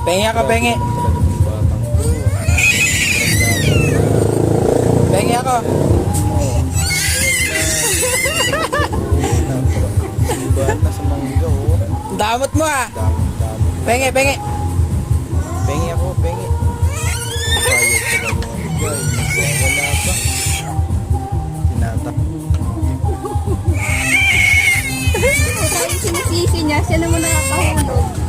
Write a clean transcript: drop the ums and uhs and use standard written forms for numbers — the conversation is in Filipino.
Pengi ako, pengi. Pengi ako. Ibahan na sa mangga, oh. Damot mo ah. Dami. Pengi, pengi. Pengi ako, pengi. Sayang sa mga bigay. Wala pa. Tinatak. Kahit sinisisi niya, siya naman nakakahulog.